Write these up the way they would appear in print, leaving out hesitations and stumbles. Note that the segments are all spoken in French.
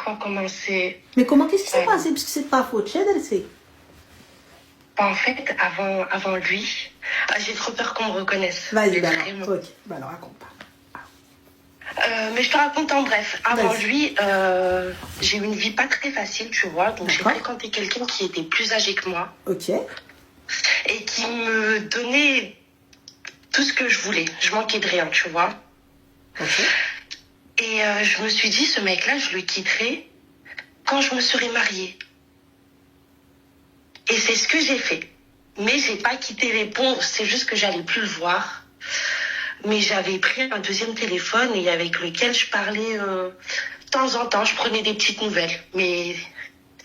quoi commencer? Mais comment, qu'est-ce qui s'est passé? Parce que c'est pas faute, c'est. En fait, avant lui, j'ai trop peur qu'on me reconnaisse. Vas-y, Mais alors. vraiment. Ok, bah alors raconte pas. Mais je te raconte en bref. Avant Vas-y. lui, j'ai eu une vie pas très facile, tu vois. Donc j'ai D'accord. fréquenté quelqu'un qui était plus âgé que moi Ok. et qui me donnait tout ce que je voulais. Je manquais de rien, tu vois. Ok. Et je me suis dit, ce mec-là, je le quitterai quand je me serai mariée. Et c'est ce que j'ai fait. Mais j'ai pas quitté les ponts, c'est juste que j'allais plus le voir. Mais j'avais pris un deuxième téléphone et avec lequel je parlais de temps en temps. Je prenais des petites nouvelles, mais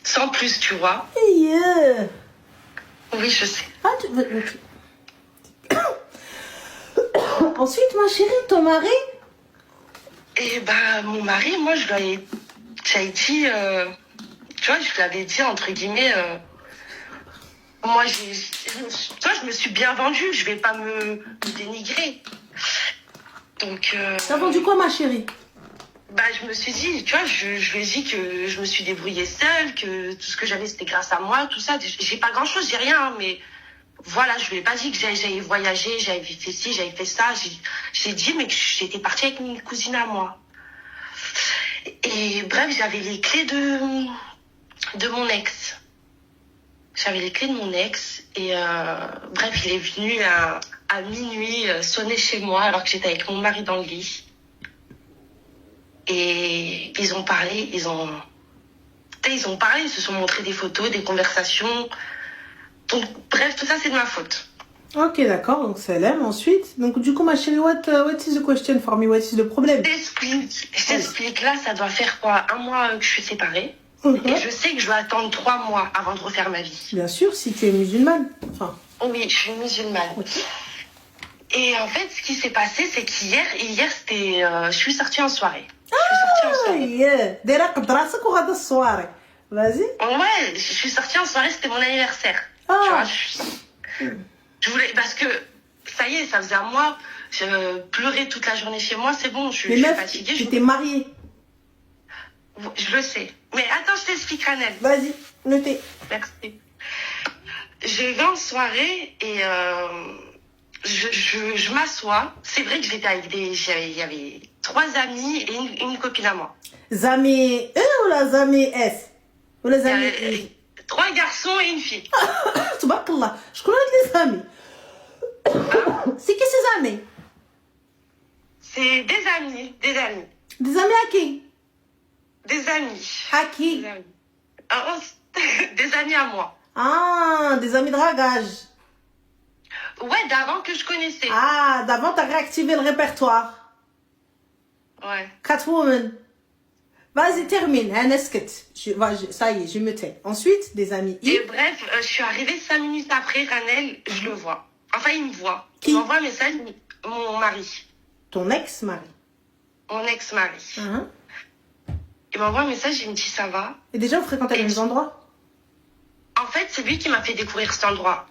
sans plus, tu vois. Yeah. Oui, je sais. Ah, ok. Ensuite, ma chérie, ton mari? Et bah, mon mari, moi, j'avais dit, tu vois, je lui avais dit, entre guillemets, moi, tu vois, je me suis bien vendue, je vais pas me dénigrer. Donc, T'as vendu quoi, ma chérie? bah, je me suis dit, tu vois, je lui ai dit que je me suis débrouillée seule, que tout ce que j'avais, c'était grâce à moi, tout ça. J'ai pas grand-chose, j'ai rien, hein, mais voilà, je lui ai pas dit que j'avais voyagé, j'avais fait ci, j'avais fait ça. J'ai dit, mais que j'étais partie avec une cousine à moi. Et bref, j'avais les clés de mon ex. J'avais les clés de mon ex. Et bref, il est venu à minuit sonner chez moi alors que j'étais avec mon mari dans le lit. Et ils ont parlé, ils se sont montrés des photos, des conversations. Donc, bref, tout ça, c'est de ma faute. Ok, d'accord, donc c'est l'aime. Ensuite, donc du coup, ma chérie, what is the question for me? What is the problem? Je t'explique, là, ça doit faire quoi? 1 mois que je suis séparée. Et je sais que je dois attendre 3 mois avant de refaire ma vie. Bien sûr, si tu es musulmane. Enfin. Oui, je suis musulmane. Ok. Et en fait, ce qui s'est passé, c'est qu'hier, c'était, je suis sortie en soirée. Ah, yeah. Derek drasek ou hada soirée. Vas-y. Ouais, je suis sortie en soirée, c'était mon anniversaire. Ah. Tu vois, je voulais, parce que ça y est, ça faisait 1 mois, je pleurais toute la journée chez moi, c'est bon, je suis fatiguée. Tu t'es mariée. Je le sais. Mais attends, je t'explique, Ranel. Vas-y, notez. Merci. Je vais en soirée et je m'assois. C'est vrai que j'étais avec il y avait 3 amis et une copine à moi. Zami E ou la Zami S? Ou la Zami E? 3 garçons et une fille. Tabarakallah. Je connais les amis. C'est qui ces amis? C'est des amis. Des amis à qui? Des amis. À qui? Des amis à moi. Ah, des amis de dragage. Ouais, d'avant que je connaissais. Ah, d'avant, t'as réactivé le répertoire. Ouais. Catwoman. Vas-y, termine. Hein, ça y est, je me tais. Ensuite, des amis. Et bref, je suis arrivée 5 minutes après, Ranel, je le vois. Enfin, il me voit. Qui? Il m'envoie un message, mon mari. Ton ex-mari. Mon ex-mari. Il m'envoie un message, il me dit ça va. Et déjà, vous fréquentez les mêmes endroits? En fait, c'est lui qui m'a fait découvrir cet endroit.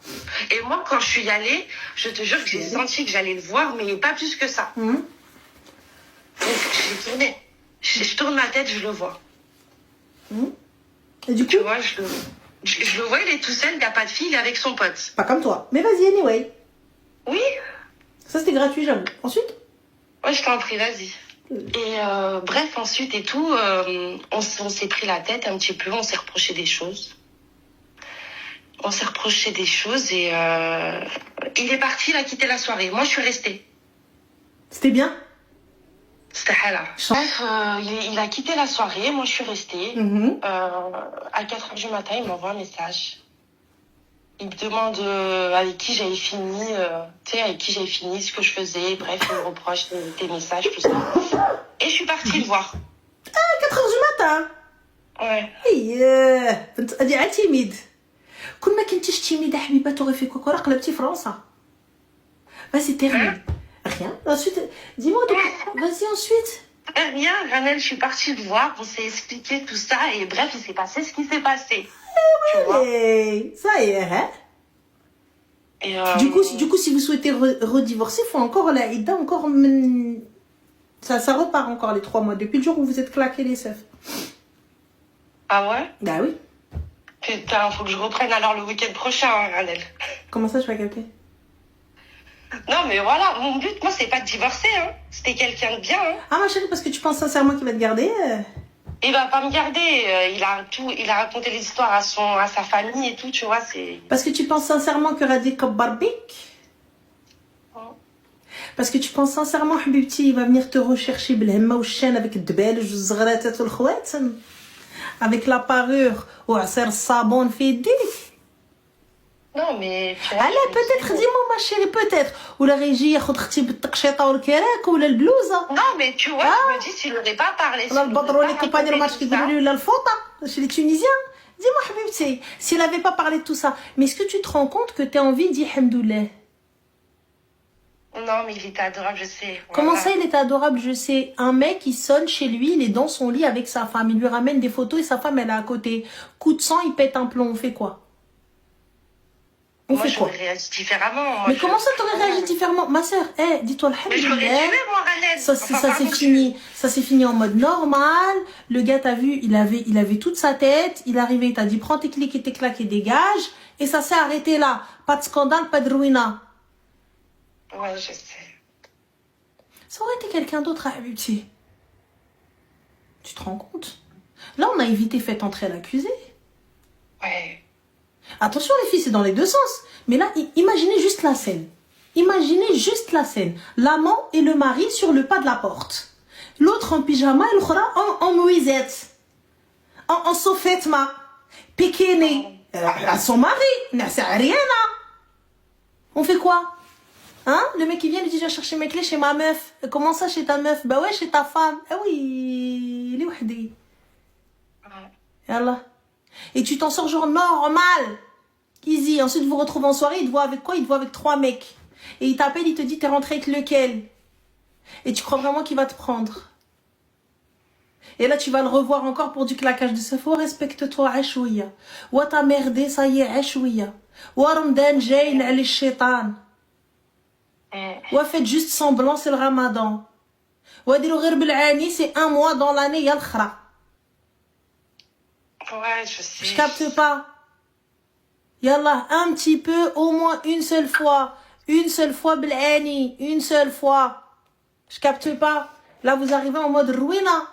Et moi, quand je suis allée, je te jure que j'ai senti que j'allais le voir, mais pas plus que ça. Donc, j'ai tourné. Je tourne ma tête, je le vois. Et du coup? Tu vois, je le vois, il est tout seul, il n'y a pas de fille, il est avec son pote. Pas comme toi. Mais vas-y, anyway. Oui. Ça, c'était gratuit, j'avoue. Ensuite? Ouais, je t'en prie, vas-y. Et bref, ensuite et tout, on s'est pris la tête un petit peu, on s'est reproché des choses. Et il est parti, il a quitté la soirée. Moi, je suis restée. C'était bien? C'était là. Bref, il a quitté la soirée, moi, je suis restée. À 4h du matin, il m'envoie un message. Il me demande avec qui j'avais fini, ce que je faisais. Bref, il me reproche des messages, tout ça. Et je suis partie le voir. Ah, 4h du matin? Ouais. هي timide. كل ما كنتيش تيميده حبيبه تغي فيك كره قلبتي فرنسا. Vas-y, termine. Rien. Ensuite, dis-moi, vas-y, ensuite. Rien, Ranel, je suis partie le voir, on s'est expliqué tout ça, et bref, il s'est passé ce qui s'est passé. Hey, ça y est, hein? Et du coup, si vous souhaitez redivorcer, il faut encore la Ida, encore... Ça repart encore les 3 mois, depuis le jour où vous êtes claqué les seufs. Ah ouais? Bah oui. Putain, faut que je reprenne alors le week-end prochain, hein, Ranel. Comment ça, je vais capter? Non, mais voilà, mon but, moi, c'est pas de divorcer, hein. C'était quelqu'un de bien, hein. Ah ma chérie, parce que tu penses sincèrement qu'il va te garder Il va pas me garder. Il a raconté les histoires à sa famille et tout, tu vois, c'est... Parce que tu penses sincèrement que Radi Kabbarbik? Parce que tu penses sincèrement, Habibti, il va venir te rechercher بالهمة والشان avec الدبالج والزغراتات والخواتم, avec la parure وعصير الصابون في يديك. Non, mais... tu vois, Allez, peut-être, dis-moi ma chérie, peut-être. ولا غيجي ياخد اختي بالتقشيطه والكراك ولا البلوزه. Non, mais tu vois, je me dis, s'il n'aurait pas parlé... ولا البطرون اللي كوباني الماتش كيقولوا لي ولا الفوطه chez les Tunisiens. Dis-moi Habibti, s'il avait pas parlé de tout ça, mais est-ce que tu te rends compte que tu as envie de dire Hamdoulah? Non, mais il était adorable, je sais. Voilà. Comment ça, il était adorable, je sais. Un mec, il sonne chez lui, il est dans son lit avec sa femme. Il lui ramène des photos et sa femme, elle est à côté. Coup de sang, il pète un plomb. On fait quoi? Moi, j'aurais réagi différemment. Moi, mais comment ça, t'aurais réagi différemment? Ma soeur, dis-toi mais je l'aurais tué, moi, Ranel. Ça c'est fini. Ça c'est fini en mode normal. Le gars, t'as vu, il avait toute sa tête. Il est arrivé, il t'a dit, prends tes clics et tes claques et dégage. Et ça s'est arrêté là. Pas de scandale, pas de ruina. Ouais, je sais. Ça aurait été quelqu'un d'autre à Habibti. Tu te rends compte? Là, on a évité fait entrer l'accusé. Ouais. Attention les filles, c'est dans les deux sens. Mais là, imaginez juste la scène. Imaginez juste la scène. L'amant et le mari sur le pas de la porte. L'autre en pyjama et l'autre en mouisette. En sofetma. Pékéné. À son mari. C'est rien là. On fait quoi? Hein? Le mec qui vient lui dit, je vais chercher mes clés chez ma meuf. Comment ça chez ta meuf? Bah ouais, chez ta femme. Ah oui, il est wahdi. Yallah. Et tu t'en sors genre normal. Easy. Ensuite, vous vous retrouvez en soirée, il te voit avec quoi? Il te voit avec 3 mecs. Et il t'appelle, il te dit, t'es rentré avec lequel? Et tu crois vraiment qu'il va te prendre. Et là, tu vas le revoir encore pour du claquage de ce faux. Respecte-toi, ashouya. Wa t'as merdé, ça y est, ashouya. Wa Ramadan jayn ali shaitan. Wa faites juste semblant, c'est le ramadan. Wa diru ghir bil'ani, c'est 1 mois dans l'année, y'a l'khra. Ouais, je sais. Je capte pas. Yallah, un petit peu, au moins une seule fois. Une seule fois, bil'ani. Une seule fois. Je capte pas. Là, vous arrivez en mode ruina.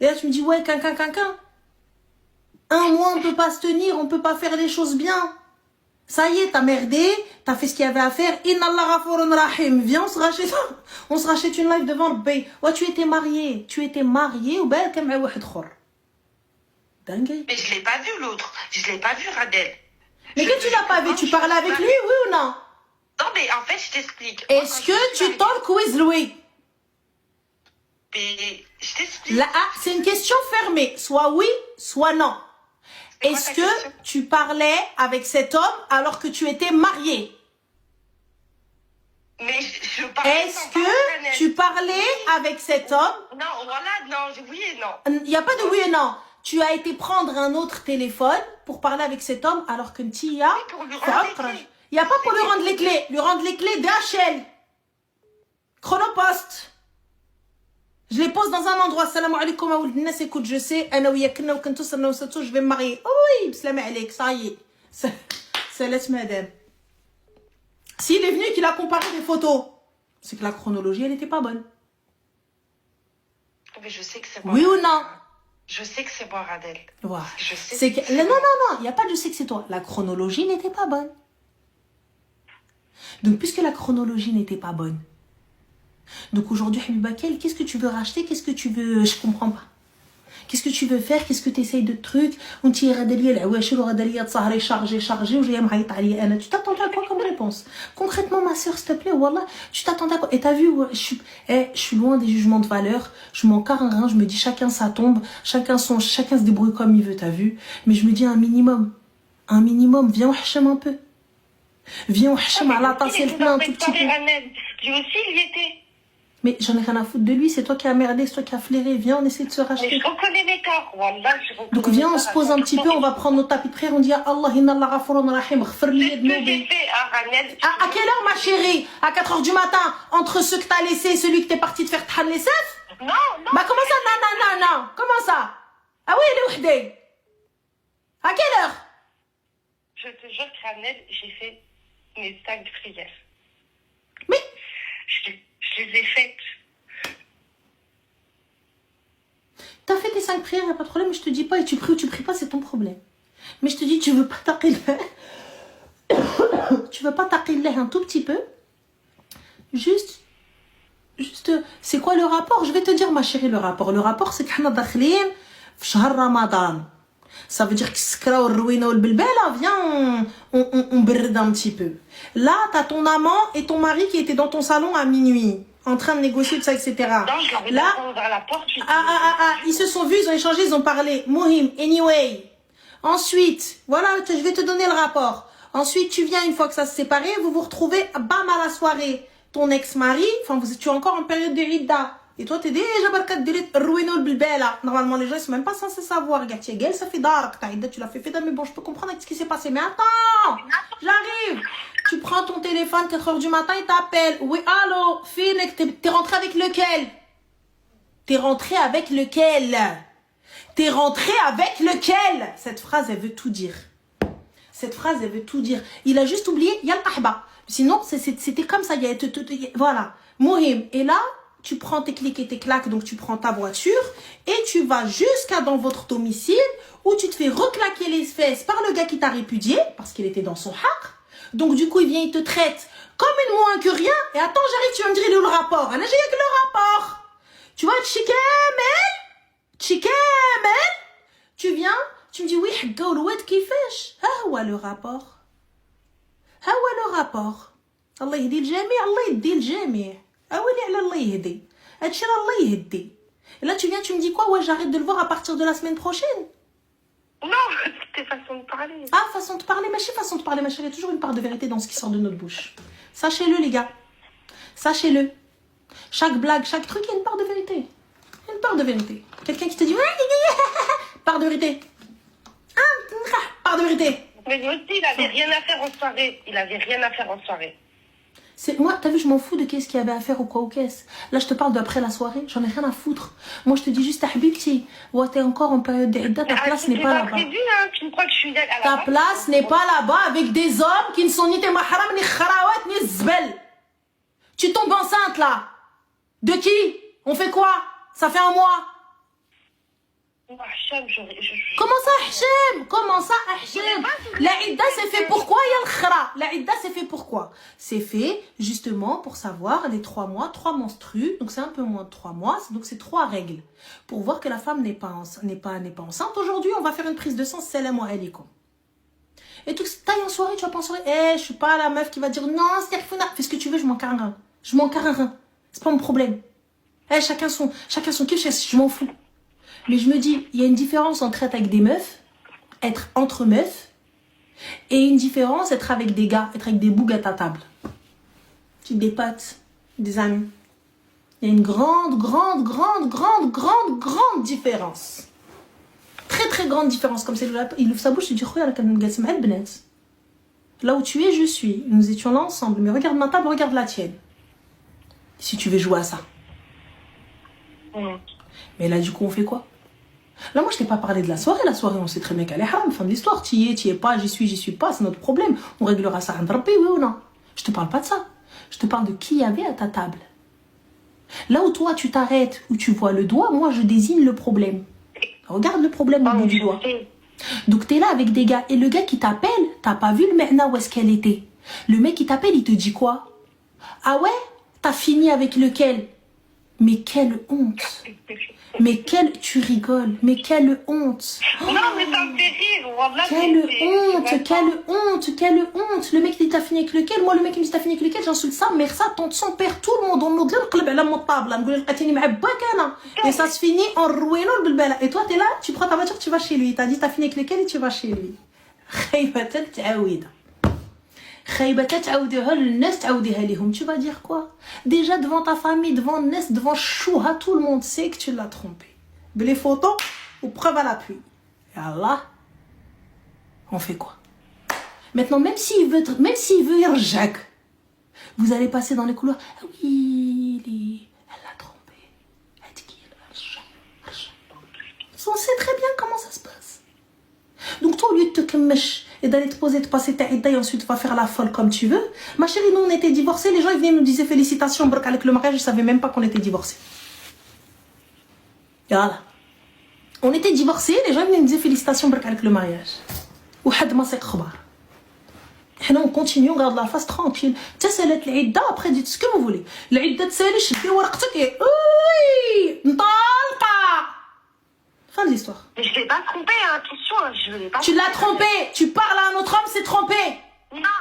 Et là, tu me dis, ouais, quinquin. 1 mois, on peut pas se tenir, on peut pas faire les choses bien. Ça y est, t'as merdé, t'as fait ce qu'il y avait à faire. Inna Allah ghafourun rahim. Viens, on se rachète une live devant le bay. Ouais, tu étais marié. Ou belle comme un wahid khor. Dingue. Mais je l'ai pas vu l'autre. Je l'ai pas vu, Radel. Mais que tu l'as pas vu? Tu parlais avec lui, oui ou non? Non, mais en fait, je t'explique. Est-ce que tu talk with Louis? Mais je t'explique. Là, c'est une question fermée. Soit oui, soit non. Est-ce que tu parlais avec cet homme alors que tu étais mariée? Mais je parlais. Est-ce que tu parlais avec cet homme? Non, voilà, non, oui et non. Il n'y a pas de oui et non. Tu as été prendre un autre téléphone pour parler avec cet homme alors que Ntia... Il n'y a pas pour lui rendre les clés. Lui rendre les clés DHL. Chronopost. Je les pose dans un endroit. Salam alaikum, Aouldnas, écoute, je sais, je vais me marier. Oh oui, salam alaikum, ça y est. Ça laisse madame. S'il est venu et qu'il a comparé des photos, c'est que la chronologie, elle n'était pas bonne. Mais je sais que c'est moi. Oui ou non? Je sais que c'est moi, Radel. Ouais. Je sais c'est que... Non, il n'y a pas de je sais que c'est toi. La chronologie n'était pas bonne. Donc, puisque la chronologie n'était pas bonne, donc aujourd'hui, Habiba Kel, qu'est-ce que tu veux racheter? Qu'est-ce que tu veux... Je comprends pas. Qu'est-ce que tu veux faire? Qu'est-ce que tu essayes de trucs? Tu t'attendais à quoi comme réponse? Concrètement, ma soeur, s'il te plaît, Wallah, tu t'attendais à quoi? Et t'as vu, je suis loin des jugements de valeur. Je m'en carre un rein, je me dis chacun sa tombe, chacun se débrouille comme il veut, t'as vu? Mais je me dis un minimum, viens, on hacham un peu. Viens, on hacham à la tasse et le plein un tout petit peu. Lui aussi, il y était. Mais j'en ai rien à foutre de lui, c'est toi qui as merdé, c'est toi qui as flairé. Viens, on essaie de se racheter. Mais je reconnais mes torts, Wallah, donc viens, on se pose un petit peu, on va prendre nos tapis de prière, on dit à Allah, inna Allah ghafourun rahim, ghfir li dhnobi. À quelle heure, ma chérie? À 4 heures du matin, entre ceux que t'as laissés et celui que t'es parti te faire tahal les sefs? Non. Bah comment ça, non. Comment ça? Ah oui, elle est وحدي. À quelle heure? Je te jure, Kranel, j'ai fait mes sacs de prière. Mais Je les ai faites. t'as fait tes 5 prières, y a pas de problème, je te dis pas, et tu pries ou tu pries pas, c'est ton problème. Mais je te dis, tu veux pas taqillah. Tu veux pas taqillah un tout petit peu. Juste, c'est quoi le rapport? Je vais te dire, ma chérie, le rapport. Le rapport, c'est qu'on a dakhline في شهر Ramadan. Ça veut dire que skra ou ruina ou le bilbela, viens, on bride un petit peu. Là, t'as ton amant et ton mari qui étaient dans ton salon à minuit, en train de négocier tout ça, etc. Non, je leur ai Là, ouvert la porte. ils se sont vus, ils ont échangé, ils ont parlé. Mohim, anyway. Ensuite, voilà, je vais te donner le rapport. Ensuite, tu viens, une fois que ça se séparé, vous vous retrouvez, bam, à la soirée. Ton ex-mari, enfin, tu es encore en période de Idda. Et toi, t'es déjà barkat de ruino le bilbela. Normalement, les gens, ils sont même pas censés savoir. Regarde, tu ça fait dark. Ta Idda, tu l'as fait Fida, mais bon, je peux comprendre ce qui s'est passé. Mais attends, j'arrive. Tu prends ton téléphone, 4h du matin, il t'appelle. Oui, allô, Finek, t'es rentré avec lequel? T'es rentré avec lequel? T'es rentré avec lequel? Cette phrase, elle veut tout dire. Cette phrase, elle veut tout dire. Il a juste oublié, il y a l'ahba. Sinon, c'était comme ça. Voilà. Mohim. Et là, tu prends tes clics et tes claques, donc tu prends ta voiture et tu vas jusqu'à dans votre domicile où tu te fais reclaquer les fesses par le gars qui t'a répudié parce qu'il était dans son haq. Donc du coup, il vient, il te traite comme une moins que rien. Et attends, j'arrive, tu vas me dire, il est où le rapport? J'ai que le rapport. Tu vois, Tchikamel, tu viens, tu me dis, oui, Haggaoulouet qui fait. Ah ouais, le rapport. Ah ouais, le rapport. Allah yhdi le jami', Allah yhdi le jami'. Ah oui, Allah yhdi. Atchir Allah yhdi. Et là, tu viens, tu me dis quoi? Ouais, j'arrête de le voir à partir de la semaine prochaine. Non, c'était façon de parler. Ah, façon de parler, ma chérie, façon de parler, ma chérie. Il y a toujours une part de vérité dans ce qui sort de notre bouche. Sachez-le, les gars. Sachez-le. Chaque blague, chaque truc, il y a une part de vérité. Il y a une part de vérité. Quelqu'un qui te dit, part de vérité. Part de vérité. Mais lui aussi, il avait rien à faire en soirée. Il avait rien à faire en soirée. Moi, t'as vu, je m'en fous de qu'est-ce qu'il y avait à faire ou quoi ou qu'est-ce. Là, je te parle d'après la soirée, j'en ai rien à foutre. Moi, je te dis juste, Habibti, ouais, t'es encore en période d'Idda, ta place n'est pas là-bas. Prévu, hein. Tu me crois que je suis à la Ta place n'est pas là-bas avec des hommes qui ne sont ni tes mahram, ni kharawat, ni zbel. Tu tombes enceinte, là. De qui? On fait quoi? Ça fait un mois. Comment ça, Hachem? Comment ça, Hachem? La Idda, c'est fait pourquoi, il y a le khra? La Idda, c'est fait pourquoi? C'est fait, justement, pour savoir les 3 mois, 3 menstrues, donc c'est un peu moins de 3 mois, donc c'est 3 règles. Pour voir que la femme n'est pas enceinte. Aujourd'hui, on va faire une prise de sang, salam alaikum. Et tout, taille en soirée, tu vas pas en soirée, je suis pas la meuf qui va dire, non, c'est fais ce que tu veux, je m'en carre un rein. Je m'en carre un rein. C'est pas mon problème. Chacun son kiff, je m'en fous. Mais je me dis, il y a une différence entre être avec des meufs, être entre meufs, et une différence être avec des gars, être avec des bougs à ta table. Des potes, des amis. Il y a une grande différence. Très grande différence. Comme c'est il ouvre sa bouche, il dit, là où tu es, je suis. Nous étions là ensemble. Mais regarde ma table, regarde la tienne. Si tu veux jouer à ça. Mais là, du coup, on fait quoi? Là, moi, je t'ai pas parlé de la soirée. La soirée, on sait très bien qu'elle est haram. Fin de l'histoire. Tu y es pas, j'y suis pas. C'est notre problème. On réglera ça. Oui ou non? Je te parle pas de ça. Je te parle de qui y avait à ta table. Là où toi, tu t'arrêtes, où tu vois le doigt, moi, je désigne le problème. Regarde le problème au bout du doigt. Donc, t'es là avec des gars. Et le gars qui t'appelle, t'as pas vu le mecna où est-ce qu'elle était. Le mec qui t'appelle, il te dit quoi? Ah ouais? T'as fini avec lequel? Mais quelle honte! Mais tu rigoles, mais quelle honte! Non, mais ça me fait rire, Wallah, quelle honte! Le mec il t'a fini avec lequel? Moi, le mec il me dit t'as fini avec lequel? J'insulte sa mère, sa tante, son père, tout le monde. On nous dit et ça se finit en ruinant le bilbala. Et toi, t'es là, tu prends ta voiture, tu vas chez lui. Il t'a dit t'as fini avec lequel et tu vas chez lui. Tu vas dire quoi? Déjà devant ta famille, devant Nes, devant Chouha, tout le monde sait que tu l'as trompé. Les photos ou preuve à l'appui. Et Allah, on fait quoi? Maintenant, même s'il veut dire Jacques, vous allez passer dans les couloirs. Ah oui, elle l'a trompé. Elle dit qu'il يخمش et d'aller te poser, te passer ta idée et ensuite tu vas faire la folle comme tu veux. Ma chérie, nous on était divorcés, les gens ils venaient nous disaient félicitations brk avec le mariage, je savais même pas qu'on était divorcés. Voilà. On était divorcés, les gens venaient nous disaient félicitations brk avec le mariage. وحد ما سيق خبر. حنا on continue, on garde la face tranquille. تسالت العده après dites ce que vous voulez. العده تسالي شدي ورقتك اي انطلقه. Fin de l'histoire. Mais je l'ai pas trompé, hein, attention, je l'ai pas Tu l'as trompé. Tu parles à un autre homme, c'est trompé. Non,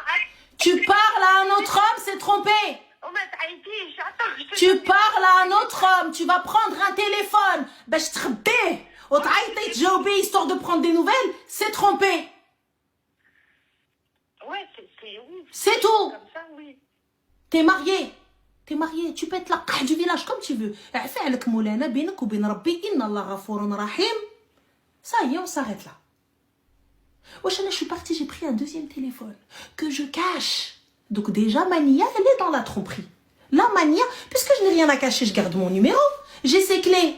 Tu parles à un autre homme, c'est trompé. oh, mais Haïti, j'attends. Tu parles à un autre homme, tu vas prendre un téléphone, باش تخبيه وتعيطي تجاوبي histoire de prendre des nouvelles, c'est trompé. Ouais, c'est oui. C'est tout. Comme ça, oui. T'es marié, tu peux être la قاع du village comme tu veux. اعفي عليك مولانا بينك وبين ربي إن الله غفور رحيم. Ça y est, on s'arrête là. Wesh, je suis partie, j'ai pris un deuxième téléphone que je cache. Donc déjà, Mania, elle est dans la tromperie. Là, Mania, puisque je n'ai rien à cacher, je garde mon numéro. J'ai ses clés.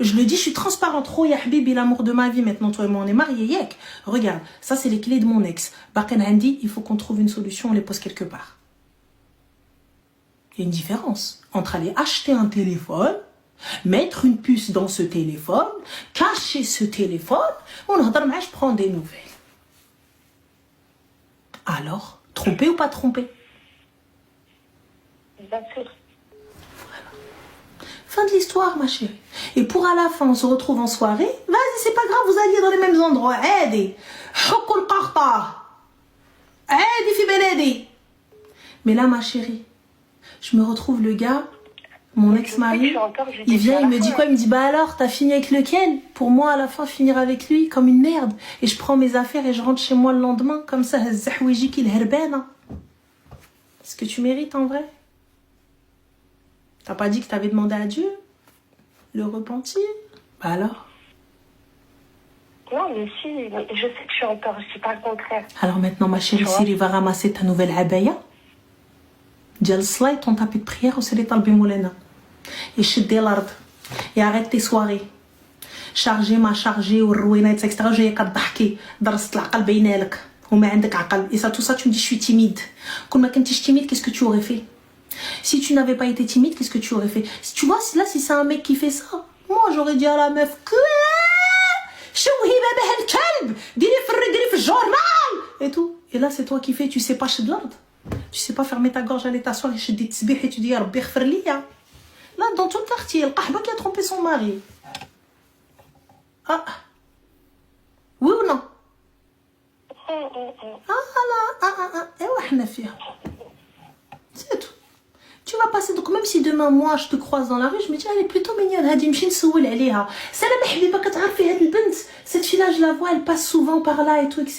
Je le dis, je suis transparente. Oh, ya habibi, l'amour de ma vie. Maintenant, toi et moi, on est mariés. Yek. Regarde, ça, c'est les clés de mon ex. Baken Handi, il faut qu'on trouve une solution, on les pose quelque part. Il y a une différence entre aller acheter un téléphone, mettre une puce dans ce téléphone, cacher ce téléphone, je prends des nouvelles. Alors, trompé ou pas trompé? Bien sûr. Voilà. Fin de l'histoire, ma chérie. Et pour à la fin, on se retrouve en soirée. Vas-y, c'est pas grave, vous alliez dans les mêmes endroits. Aidez. Mais là, ma chérie, je me retrouve le gars, mon ex-mari, il vient, il me dit quoi? Il me dit, bah alors, t'as fini avec lequel? Pour moi, à la fin, finir avec lui comme une merde. Et je prends mes affaires et je rentre chez moi le lendemain, comme ça, ce que tu mérites en vrai. T'as pas dit que t'avais demandé à Dieu le repentir? Bah alors? Non, mais si, je sais que je suis en tort, je dis pas le contraire. Alors maintenant, ma chérie, Siri va ramasser ta nouvelle abaya. ديال الصلاة ton tapis de prière وسيري طلبي مولانا يشدي الارض يعرض tes soirées شارجي ما شارجي والروينات اكسترا جايه كضحكي درست العقل باينه لك وما عندك عقل et ça tout ça tu me dis je suis timide كون ما كنتيش timide qu'est-ce que tu aurais fait si tu n'avais pas été timide qu'est-ce que tu aurais fait tu vois là si c'est un mec qui fait ça moi j'aurais dit à la meuf شوهي بابها الكلب ديري في الجورنال et tout et là c'est toi qui fais tu sais pas شد الارض. Tu sais pas fermer ta gorge, aller t'asseoir et te tsbih et tu dis Rabbi khfir liya. Là, dans tout le quartier, le qahba qui a trompé son mari. Ah. Oui ou non? C'est tout. Tu vas passer, donc même si demain, moi, je te croise dans la rue, je me dis, elle est plutôt mignonne. Salam habiba, cette fille-là, je la vois, elle passe souvent par là et tout, etc.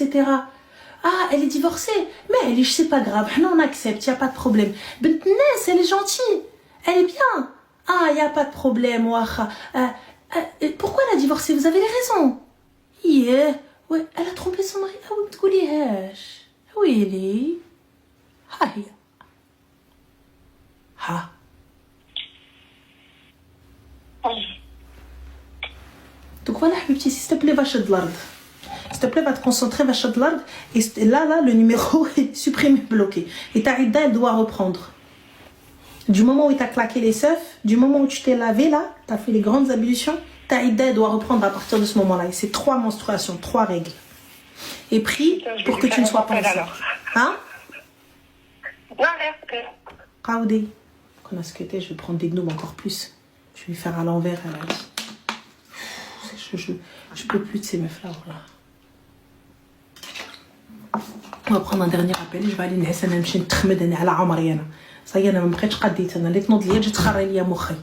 Ah, elle est divorcée. Mais elle est, c'est pas grave. Non, on accepte, il n'y a pas de problème. Bint Nes, elle est gentille. Elle est bien. Ah, il n'y a pas de problème. Pourquoi elle a divorcé? Vous avez les raisons. Yeah. Ouais, elle a trompé son mari. Ah oui, تقوليهاش. Oui, elle est. Ha, هي. Ha. Donc voilà, petit, s'il te plaît, va chez de l'ordre. S'il te plaît, va te concentrer, va chez de l'ordre. Et là, le numéro est supprimé, bloqué. Et ta idda, elle doit reprendre. Du moment où il t'a claqué les seufs, du moment où tu t'es lavé, là, tu as fait les grandes ablutions, ta idda, elle doit reprendre à partir de ce moment-là. Et c'est 3 menstruations, 3 règles. Et prie pour que tu ne sois pas enceinte. Hein? Kaoudé. Qu'on a ce que t'es, je vais prendre des gnous encore plus. Je vais lui faire à l'envers, elle a dit. Je peux plus de ces meufs-là, voilà. On va prendre un dernier appel et je vais aller نعس انا نمشي نتخمد انا على عمري انا صاي انا ما بقيتش قديت انا اللي تنوض ليا تجي تخري ليا مخي